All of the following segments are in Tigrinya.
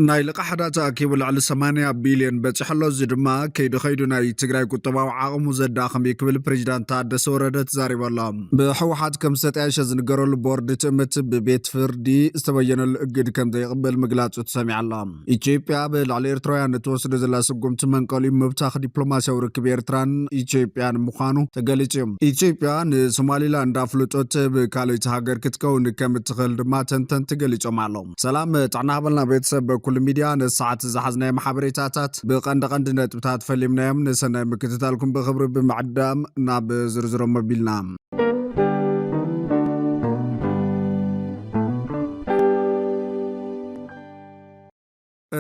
ناي لقى حدا تأكيب على 8 بليون بتحلو زدما كيد خيدو ناي تجراي كتبا وعاقم زدا خم يكبل بريزيدنت تادس ورده تزارب الله بحوحات كم ستعيش زنقرو البورد تمت ببيت فردي استبين الأجد كم دا يقبل مقلات وتسامع الله إيجيبيا بالعلي إرترايان توصل زلا سقوم تمنقالي مبتاخ دبلوماسيا وركب إرتران إيجيبيا مخانو تقاليتيم إيجيبيا سومالي لاند أفلوتوت بكالي تهاجر كتكون كم تخل ما تنتن تقاليتيم علوم سلام تعناها بيتسب كل ميديا نساعات زحزنا محبريتات بقند نتبتات فليمنايم نسنا مكتتالكم بخبر بمعدام ناب زرزر مبيلنا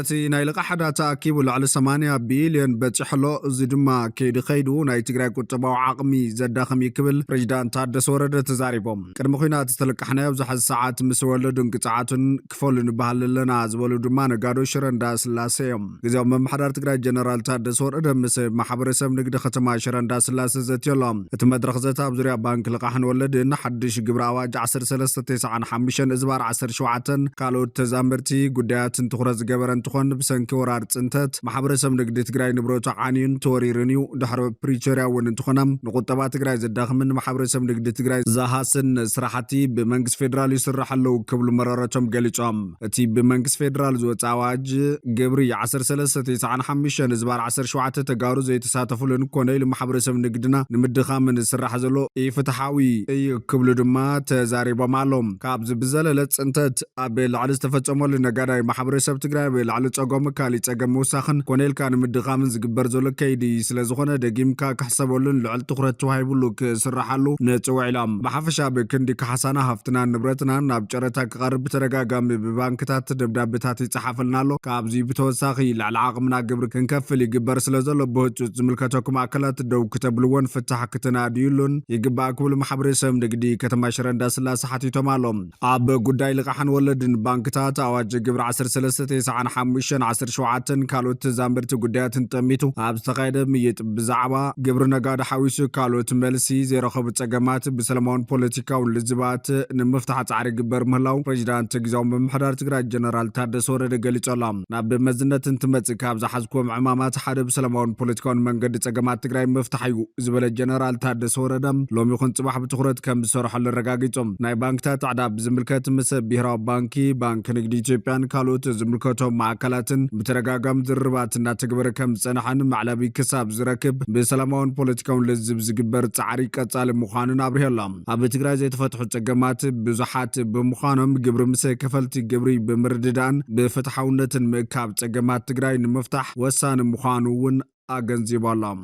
أتي نايلق حدا تأكيب على 8 بليون بتحلو زدما كيد خيدو ناي تجراي كتبا عقمي زدا خم يكبل بريزيدنت تادس ورده تزاريبهم قدم خوينا تستلقحنا بزح ساعات مسولدن قطعاتن كفول نبهل لنا زبلو دما نغادو شرندا سلاسيم غزاو ممحدار تجراي جنرال تادس ورده مس محبرسب نقد ختما شرندا سلاس زتيلام اتمدرخ زتا بزريا بانك لقحن ولدن حدش جبر اواج 1395 ازبار 17 قالو تزامرتي غدايات تخرز جبرن تخون بسنك ورار تنتت محبرسب نقد تجراي نبرو تعانين توريرنيو دحر بريتوريا ون تخونم نقطبا تجراي زداخ من محبرسب نقد تجراي زهاسن سراحتي بمنكس فيدرال يسرحلو كبل مرارتهم قاليصام تي بمنكس فيدرال زوت اواج جبري 1395 زبار 17 تجارو زي تساتفولن كونيل محبرسب نقدنا نمدخا من سراح زلو فتحاوي اي كبل دما تزاريبا مالهم كابز بزلله تنتت ابل على استفصمول نغادا محبرسب تجراي على تصقم كالي تصقم وساخن كونيل كان مدغامن زغبر زلو كيدي سلازخونه دغيمكا كحسبولن لعل تخرت وهايبلو كسرحالو نصوعلام بحفشا بكندي كحسانا هفتنا نبرتنا ناب چرتا قرب ترغاغام ببانكتات دبدابتات يصحفلنالو كابزي بتوساخي لعقمنا غبر كنكفل يغبر سلازلو بوچ زملكتكم اكلات دو كتبلون فتح كتنا ديلون يغبا كل محبرسم دغدي كتما شرندا سلاس حتيتمالوم اب غداي لقحن ولدن بانكتات اواج غبر 13 مشان 17 كالوت زامبرت غداياتن تميتو ابستقايده ميت بزعبا جبر نغاد حويس كالوت ملسي زيرخب صقمات بسلمون بوليتيكاو لزبات نمفتح تعري جبر مهلاو بريزيدنت غزاو بمحدار تግራይ جنرال تادس ورده غليصلام ناب مزنت انتمص كاب زحزكم عمامات حد بسلمون بوليتيكاو منغد صقمات تግራይ مفتحيو زبل جنرال تادس وردم لوم يكون صباح بتخرت كم بسرح للرغاغيصم ناي بانكታት عداب زملكت مس بيراو بانكي بانك نغدي ኢትዮጵያን كالوت زملكتو ማዕከላትን بترغاغام ዝርባትና ተግበረ ከም ጸናሐን ማዕላቢ ክሳብ ዝረክብ በሰላማውን ፖለቲካውን ለዝብ ዝግበር ጻዕሪ ቀጻል ምዃኑን አብርሄላም ኣብ ትግራይ ዘይተፈትሑ ጸገማት ብዙሓት በምዃኖም ግብር ምስ ከፈልቲ ግብሪ በምርድዳን በፍትሐውነትን ምእካብ ጸገማት ትግራይ ንምፍታሕ ወሳኒ ምዃኑን አገንዝባላም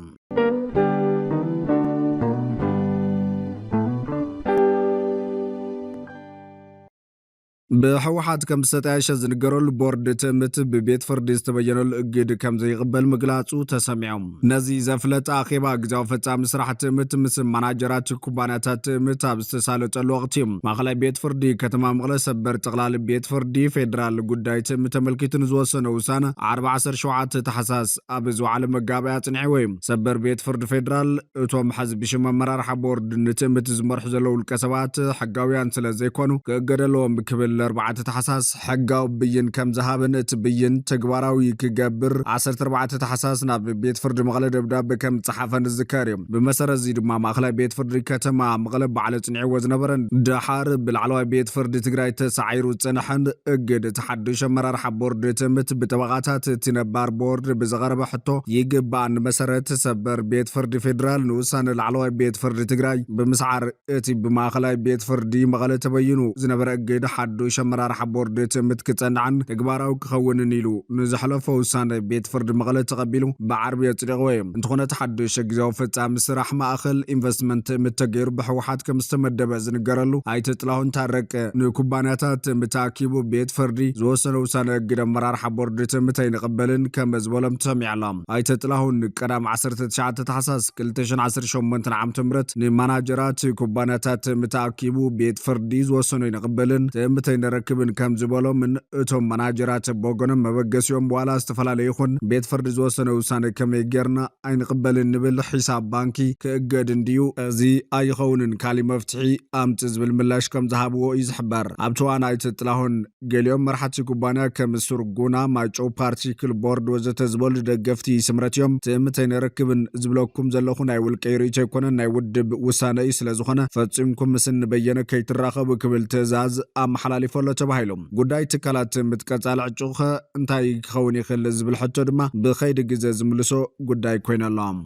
بحوحات كم ستعيش زنقروا البورد تمت ببيت فرد استبينوا الأجد كم زي قبل مقلاتو تسمعهم نزي زفلت آخيبا قزاو فتاة مسرحة تمت مسم مناجرات كوبانات تمت باستسالة الوقتهم مخلي بيت فردي كتما مغلا سبر تغلال بيت فردي فيدرال قداي تمت ملكي تنزوسنا وسانا 14 شوعات تحساس أبزو على مقابعات نعويم سبر بيت فرد فيدرال اتوم حزب شما مرارح بورد نتمت زمرح زلو الكسبات حقاويان سلازيكونو كقدلوهم بكبل 4 تحساس حقاو بين كم ذهبن تبين تغباراوي كغبر 14 تحساس ناب بيت فرد مغلب دبداب كم صحافن الذكاريم بمسرز زي دما ماخلا بيت فرد كتما مغلب على تنعوز نبرن دحار بالعلوي بيت فرد تግራይ تسعيرو صنحن اجد تحدش مرار حبورد تمت بتبغاتات تنبار بورد بزغرب حتو يغبان مسرت سبر بيت فرد فيدرال نوسان العلوي بيت فرد تግራይ بمسعر اتي بماخلا بيت فرد مغلب تبينو زنبر اجد حد شمرار حبورد تمت كتصنعن تغباراو كخون نيلو نزحلفو وسان بيت فرد مغله تقبلو بعربيه صدقويم انتخونه تحدش غزاو فصام سراح ماخل انفستمنت متغير بحوحات كمستمدب زنقرلو ايتطلاون تارق نكوبانياتات متاكيبو بيت فردي زوسنو وسان غد مرار حبورد تمت ينقبلن كمزبولم تسمعلام ايتطلاون قدام 19 تحساس 2018 عام تمرت نماناجرات كوبانياتات متاكيبو بيت فردي زوسنو ينقبلن تمت ነረክብን ከም ዝበሎ ምን እቶም መናጀራት በጎኖም መበገሲዮም በኋላ ዝተፈላለ ይኹን ቤት ፍርዲ ዝወሰነ ውሳነ ከመይ ጌርና ኣይንቅበልን ንብል ሒሳብ ባንኪ ክእገድ እንድዩ እዚ ኣይኸውንን ካሊእ መፍትሒ ኣምፂ ዝብል ምላሽ ከም ዝሃብዎ እዩ ዝሕበር ኣብቲ እዋን ኣይተ ጥላሁን ገሊኦም መራሕቲ ኩባንያ ከም ሱርጉና ማይጨው ፓርቲክል ቦርድ ወዘተ ዝበሉ ደገፍቲ ስምረት እዮም ትእምተይ ነረክብን ዝብለኩም ዘለኹ ናይ ውልቀ ርእይቶ ኣይኮነን ናይ ውድብ ውሳነ እዩ ስለዝኾነ ፈፂምኩም ምስን በየነ ከይትራኸቡ ክብል ትእዛዝ ኣመሓላሊፈሎ ተባሂሎም ጉዳይ ትካላት ምትቀጻል ዕጩኸ እንታይ ክኸውን ይኽእል ዝብል ሕቶ ድማ ብኸይዲ ግዜ ዝምልሶ ጉዳይ ኮይነሎም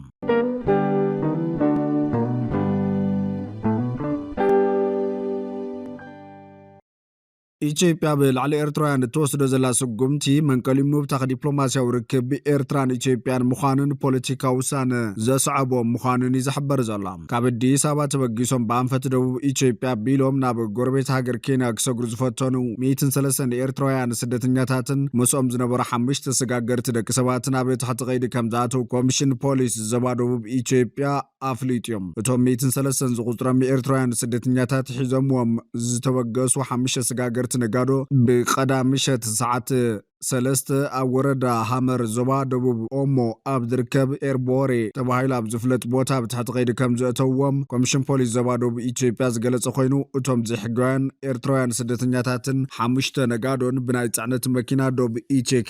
ኢትዮጵያ ብላዕሊ ኤርትራውያን እትወስዶ ዘላ ስጉምቲ መንቀሊሙ ብታኽ ዲፕሎማስያዊ ርክብ ኤርትራን ኢትዮጵያን ምዃንን ፖለቲካዊ ውሳነ ዘስዓቦ ምዃንን ይዝሕበር ዘሎ ካብ ኣዲስ ኣበባ ተበጊሶም ብኣንፈት ደቡብ ኢትዮጵያ ቢሎም ናብ ጎረቤት ሃገር ኬንያ ክሰግሩ ዝፈተኑ 103 ኤርትራውያን ስደተኛታትን ምስኦም ዝነበሩ 5 ተሰጋገርቲ ደቂ ሰባትን ኣብ ትሕቲ ቀይዲ ከም ዝኣተው ኮሚሽን ፖሊስ ዞባ ደቡብ ኢትዮጵያ ኣፍሊጥዮም እቶም 103 ዝቁፅሮም ኤርትራውያን ስደተኛታት ሒዞምዎም ዝተበገሱ 5 ተሰጋገርቲ ነጋዶ ብቀዳም ምሸት ሰዓት 3 ኣብ ወረዳ ሃመር ዞባ ደቡብ ኦሞ ኣብ ዝርከብ ኤርቦሬ ተባሂሉ ኣብ ዝፍለጥ ቦታ ብታሕቲ ቀይዲ ከም ዘእተውዎም ኮሚሽን ፖሊስ ዞባ ደቡብ ኢትዮጵያ ዝገለጸ ኮይኑ እቶም ዘይሕጋውያን ኤርትራውያን ስደተኛታትን 5 ነጋዶን ብናይ ጽዕነት መኪና ደቡብ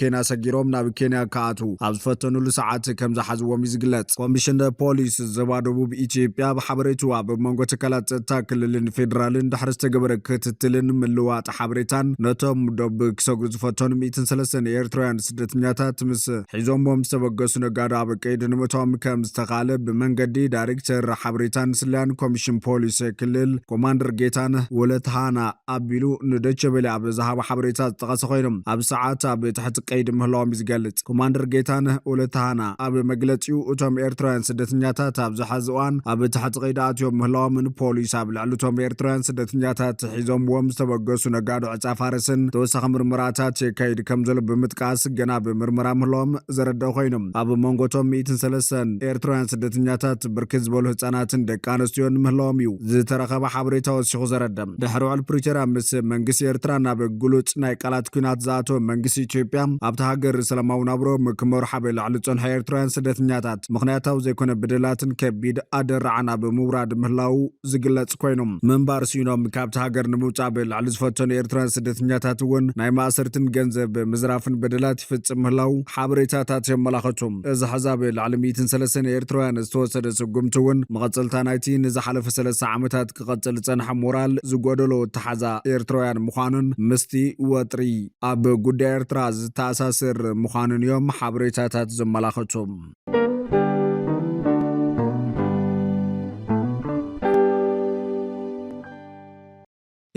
ኬንያ ሰጊሮም ናብ ኬንያ ከኣቱ ኣብ ዝፈተኑሉ ሰዓት ከም ዝሓዝዎም ይዝግለጽ ኮሚሽን ፖሊስ ዞባ ደቡብ ኢትዮጵያ ብሓበሬቱ ኣብ መንጎ ትካላት ጸጥታ ክልልን ፌደራልን ድሕሪ ዝተገበረ ክትትልን ምልዋጥ ሓበሬታን ነቶም ደቡብ ክሰግሩ ዝፈተኑ 103 ኤርትራውያን ስደተኛታት ምስ ሒዞምዎም ዝተበገሱ ነጋዶ ኣብ ቀይዲ ንምእቶም ከም ዝተኻለ ብመንገዲ ዳይሬክተር ሓበሬታን ስልያን ኮሚሽን ፖሊስ ክልል ኮማንደር ጌታነህ ወለትሃና ኣቢሉ ንዶይቼ ቬለ ኣብ ዝሃቦ ሓበሬታ ዝጠቐሰ ኮይኖም ኣብ ሰዓት ኣብ ትሕቲ ቀይዲ ምህላዎም ይዝገልጽ ኮማንደር ጌታነህ ወለትሃና ኣብ መግለጺኡ እቶም ኤርትራውያን ስደተኛታት ኣብ ዝሓዚ እዋን ኣብ ትሕቲ ቀይዲ ኣትዮም ምህላዎምን ፖሊስ ኣብ ልዕሊ እቶም ኤርትራውያን ስደተኛታት ሒዞምዎም ዝተበገሱ ነጋዶ ዕፃ ፋርስን ተወሳኺ ምርመራታት የካይድ ከም ዘሎ ብምጥቃስ ገና ብምርመራ ምህላዎም ዘረድኡ ኮይኖም ኣብ መንጎቶም 103 ኤርትራውያን ስደተኛታት ብርክት ዝበሉ ህፃናትን ደቂ ኣንስትዮን ምህላዎም እዩ ዝተረኸበ ሓበሬታ ወሲኹ ዘረድም ድሕሪ ውዕል ፕሪቶሪያ ምስ መንግስቲ ኤርትራ ናብ ግሉጽ ናይ ቃላት ኩናት ዝኣተወ መንግስቲ ኢትዮጵያ ኣብቲ ሃገር ሰላማዊ ናብሮ ክመርሑ ኣብ ልዕሊ ፀንሖ ኤርትራውያን ስደተኛታት ምክንያታዊ ዘይኮነ በደላትን ከቢድ ኣደረዓና ብምውራድ ምህላው ዝግለጽ ኮይኖም ምንባር ሲኖም ካብቲ ሃገር ንምውፃእ ብልዕሊ ዝፈተኑ ኤርትራውያን ስደተኛታት እውን ናይ ማእሰርትን ገንዘብ ምዝራፍን በደላት ይፍጽም ምህላው ሓበሬታታት የመላኽቱም እዚ ሓዛብ ልዕሊ 103 ኤርትራውያን ዝተወሰደ ስጉምቲ እውን መቐፀልታ ናይቲ ንዝሓለፈ 3 ዓመታት ክቐፅል ዝጸንሐ ሞራል ዝጎደሎ ተሓዛ ኤርትራውያን ምዃኑን ምስቲ ወጥሪ ኣብ ጉዳይ ኤርትራ ዝተኣሳስር ምዃኑን እዮም ሓበሬታታት ዘመላኽቱም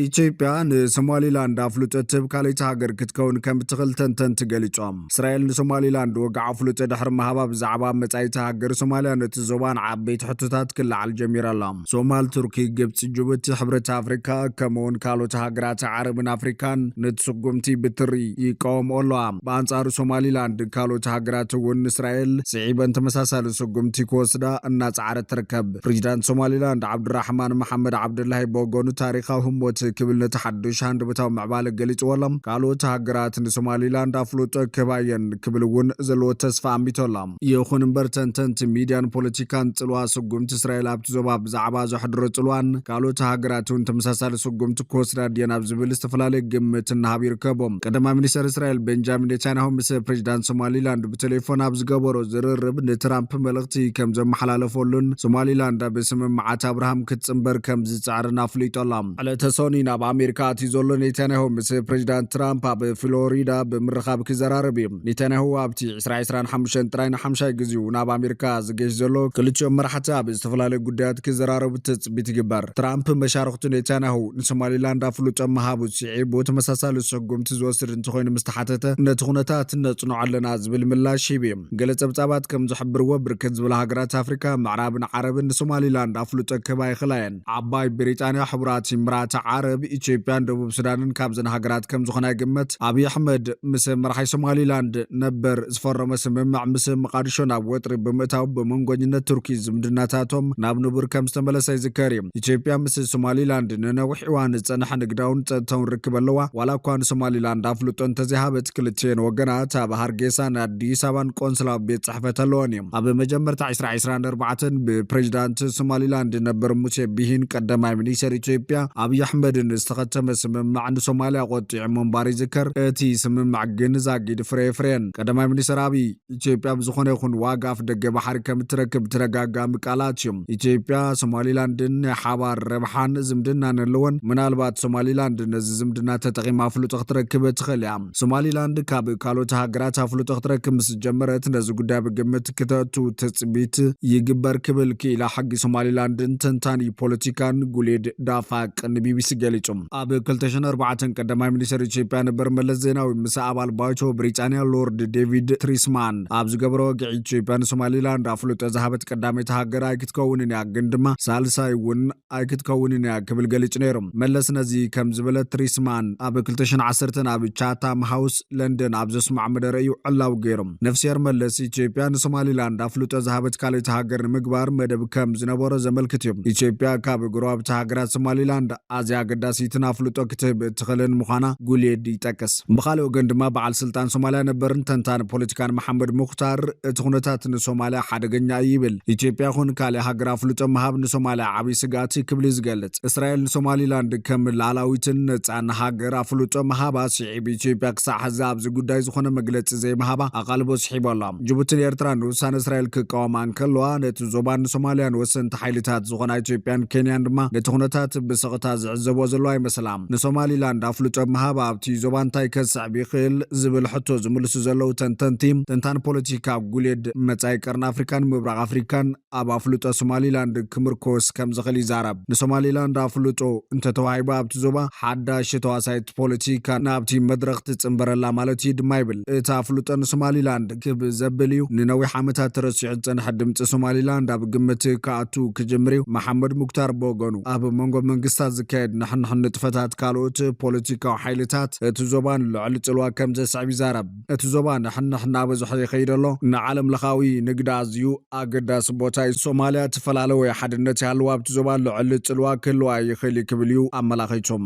ኢትዮጵያ ንሶማሊላንድ ኣፍሉጠት ካልእቲ ሃገር ክትከውን ከም እትኽእል ተንተንቲ ገሊፆም እስራኤል ንሶማሊላንድ ወግዓ ኣፍሉጦ ድሕሪ ምሃባ ብዛዕባ መጻኢቲ ሃገር ሶማልያ ነቲ ዞባን ዓበይቲ ሕቶታት ክለዓል ጀሚራ ኣላ ሶማል ቱርኪ ግብፂ ጅቡቲ ሕብረት ኣፍሪካ ከምኡውን ካልኦት ሃገራት ዓረብን ኣፍሪካን ነቲ ስጉምቲ ብትሪ ይቃወምኦ ኣለዋ ብኣንጻሩ ሶማሊላንድ ካልኦት ሃገራት እውን እስራኤል ስዒበን ተመሳሳሊ ስጉምቲ ክወስዳ እናፀዓረት ትርከብ ፕሬዚዳንት ሶማሊላንድ ዓብድራሕማን መሐመድ ዓብድላሂ በጎኑ ታሪኻዊ ህሞት ክብል ነተሓድሽ ሃንደበታዊ ምዕባለ ገሊፅዎሎም ካልኦት ሃገራት ንሶማሊላንድ ኣፍሉጦ ክባየን ክብል እውን ዘለዎ ተስፋ ኣሚቶሎም ይኹን እምበር ተንተንቲ ሚድያን ፖለቲካን ጽልዋ ስጉምቲ እስራኤል ኣብቲ ዞባ ብዛዕባ ዘሕድሮ ጽልዋን ካልኦት ሃገራት እውን ተመሳሳሊ ስጉምቲ ክወስዳ ድየን ኣብ ዝብል ዝተፈላለየ ግምት እናሃብ ይርከቦም ቀዳማይ ሚኒስትር እስራኤል ቤንጃሚን ኔታንያሁ ምስ ፕሬዚዳንት ሶማሊላንድ ብቴሌፎን ኣብ ዝገበሮ ዝርርብ ንትራምፕ መልእኽቲ ከም ዘመሓላለፈሉን ሶማሊላንድ ኣብ ስምምዓት አብርሃም ክትጽምበር ከም ዝጻዕርን ኣፍሊጦሎም ዕለተ ሰኒ ናብ ኣሜሪካ ኣትዩ ዘሎ ኔታንያሁ ምስ ፕሬዚዳንት ትራምፕ ኣብ ፍሎሪዳ ብምርኻብ ክዘራረብ እዩ ኔታንያሁ ኣብቲ 2025 ጥራይ ንሓምሻይ ግዜኡ ናብ ኣሜሪካ ዝገሽ ዘሎ ክልቲኦም መራሕቲ ኣብ ዝተፈላለዩ ጉዳያት ክዘራረቡ ትጽቢት ይግበር ትራምፕ መሻርክቱ ኔታንያሁ ንሶማሊላንድ ኣፍሉጦ ምሃቡ ስዒቡ ተመሳሳሊ ስጉምቲ ዝወስድ እንተኮይኑ ምስተሓተተ ነቲ ኩነታት ነጽንዖ ኣለና ዝብል ምላሽ ሂቡ ገለ ጸብጻባት ከም ዝሕብርዎ ብርክት ዝበሉ ሃገራት ኣፍሪካ ምዕራብን ዓረብን ንሶማሊላንድ ኣፍሉጦ ክባ ይኽላየን ዓባይ ብሪጣንያ ሕቡራት ኢሚራት ዓረብ ኢትዮጵያን ደቡብ ሱዳንን ካብዘን ሃገራት ከም ዝኾና ይግመት። አብይ አሕመድ ምስ መራሒ ሶማሊላንድ ነበር ዝፈረመ ስምምዕ ምስ መቃዲሾ ናብ ወጥሪ ብምእታው ብመንጎኝነት ቱርኪ ዝምድናታቶም ናብ ንቡር ከም ዝተመለሰ ይዝከር እዩ። ኢትዮጵያ ምስ ሶማሊላንድ ንነዊሕ እዋን ዝጸንሐ ንግዳውን ጸጥታውን ርክብ ኣለዋ። ዋላ እኳ ንሶማሊላንድ ኣፍልጦ እንተዘይሃበት ክልቲአን ወገናት ኣብ ሃርጌሳን ኣዲስ ኣበባን ቆንስላ ቤት ጽሕፈት ኣለወን እዮም። ኣብ መጀመርታ 2024 ብፕሬዚዳንት ሶማሊላንድ ነበር ሙሴ ቢሂን ቀዳማይ ሚኒስትር ኢትዮጵያ አብይ አሕመድን ዝተኸተመ ስምምዕ ንሶማልያ ቆጢዑ ምንባር ይዝከር። እቲ ስምምዕ ግን ዛጊድ ፍሬን ቀዳማይ ሚኒስትር አብይ ኢትዮጵያ ብዝኾነ ይኹን ዋጋ ኣፍ ደገ ባሕሪ ከም እትረክብ ተደጋጋሚ ቃላት እዮም። ኢትዮጵያ ሶማሊላንድን ሓባር ረብሓን ዝምድናን ኣለወን። ምናልባት ሶማሊላንድ ነዚ ዝምድና ተጠቒማ ኣፍልጦ ክትረክብ ትኽእል እያ። ሶማሊላንድ ካብ ካልኦት ሃገራት ኣፍልጦ ክትረክብ ምስ ጀመረት ነዚ ጉዳይ ብግምት ክተእቱ ተፅቢት ይግበር ክብል ክኢላ ሓጊ ሶማሊላንድን ተንታኒ ፖለቲካን ጉሌድ ዳፋቅ ንቢቢሲ ገሊፆም። ኣብ 2004 ቀዳማይ ሚኒስትር ኢትዮጵያ ነበር መለስ ዜናዊ ምስ ኣባል ባይቶ ብሪጣንያ ሎርድ ዴቪድ ትሪስማን ኣብ ዝገበሮ ወግዒ ኢትዮጵያ ንሶማሊላንድ ኣፍልጦ ዝሃበት ቀዳመይቲ ሃገር ኣይክትከውንን እያ ግን ድማ ሳልሳይ እውን ኣይክትከውንን እያ ክብል ገሊጹ ነይሮም። መለስ ነዚ ከም ዝበለ ትሪስማን ኣብ 2010 ኣብ ቻታም ሃውስ ለንደን ኣብ ዘስማዕ መደረ እዩ ዕላው ገይሮም። ነፍስሔር መለስ ኢትዮጵያ ንሶማሊላንድ ኣፍልጦ ዝሃበት ካልእቲ ሃገር ንምግባር መደብ ከም ዝነበሮ ዘመልክት እዮም። ኢትዮጵያ ካብ ጎረባብቲ ሃገራት ሶማሊላንድ ኣዝያ ኣገዳሲትን ኣፍልጦ ክትህብ እትኽእልን ምዃና ጉሌድ ይጠቅስ። ብኻልእ ወገን ድማ በዓል ስልጣን ሶማልያ ነበርን ተንታኒ ፖለቲካን መሐመድ ሙኽታር እቲ ኩነታት ንሶማልያ ሓደገኛ እዩ ይብል። ኢትዮጵያ ይኹን ካልእ ሃገር ኣፍልጦ ምሃብ ንሶማልያ ዓብይ ስጋት ክብል ዝገልጽ። እስራኤል ንሶማሊላንድ ከም ላዕላዊትን ነጻን ሃገር ኣፍልጦ ምሃባ ስዒብ ኢትዮጵያ ክሳዕ ሕዚ ኣብዚ ጉዳይ ዝኾነ መግለፂ ዘይምሃባ ኣቓልቦ ስሒቡ ኣላ። ጅቡትን ኤርትራን ውሳነ እስራኤል ክቃወማ እንከለዋ ነቲ ዞባን ንሶማልያን ወሰንቲ ሓይልታት ዝኾና ኢትዮጵያን ኬንያን ድማ ነቲ ኩነታት ብስቕታ ዝዕዘቦ ዘሎ ኣይመስላም። ንሶማሊላንድ ኣፍልጦ ምሃብ ኣብቲ ዞባ እንታይ ከስዕብ ይኽእል ዝብል ሕቶ ዝምልሱ ዘለው ተንታኒ ፖለቲካ ጉሌድ መጻኢ ቀርኒ ኣፍሪካን ምብራቕ ኣፍሪካን ኣብ ኣፍልጦ ሶማሊላንድ ክምርኮስ ከም ዝኽእል ይዛረብ። ንሶማሊላንድ ኣፍልጦ እንተተዋሂቡ ኣብቲ ዞባ ሓዳሽ ተዋሳኢት ፖለቲካ ናብቲ መድረኽ ትጽንበረላ ማለት እዩ ድማ ይብል። እቲ ኣፍልጦ ንሶማሊላንድ ክብ ዘብል እዩ። ንነዊሕ ዓመታት ተረሲዑ ዝጸንሐ ድምፂ ሶማሊላንድ ኣብ ግምት ክኣቱ ክጅምር እዩ። መሐመድ ሙክታር በወገኑ ኣብ መንጎ መንግስታት ዝካየድ ንሕንሕን ንጥፈታት ካልኦት ፖለቲካዊ ሓይልታት እቲ ዞባን ልዕሊ ጽልዋ ከም ዘስዕብ ይዛረብ። እቲ ዞባ ንሕንሕ እናበዝሖ ይኸይድ ኣሎ። ንዓለም ለኻዊ ንግዲ ኣዝዩ ኣገዳሲ ቦታ እዩ። ሶማልያ ተፈላለየ ሓድነት ይሃለዋ ኣብቲ ዞባ ልዕሊ ጽልዋ ክህልዋ ይኽእል ክብል እዩ ኣመላኺቶም።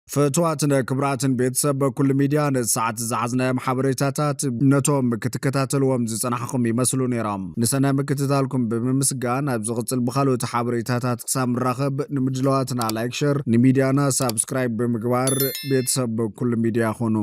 ፈትዋትን ክብራትን ቤተሰብ በኩል ሚድያ ንሰዓት ዝሓዝናዮም ሓበሬታታት ነቶም ክትከታተልዎም ዝጸናሕኹም ይመስሉ ነይሮም። ንሰናይ ምክትታልኩም ብምምስጋን ኣብ ዝቕጽል ብኻልኦት ሓበሬታታት ክሳብ ንራኸብ ንምድለዋትና ላይክ ሸር ንሚድያና ሳብስክራይብ ብምግባር ቤተሰብ በኩል ሚድያ ኹኑ።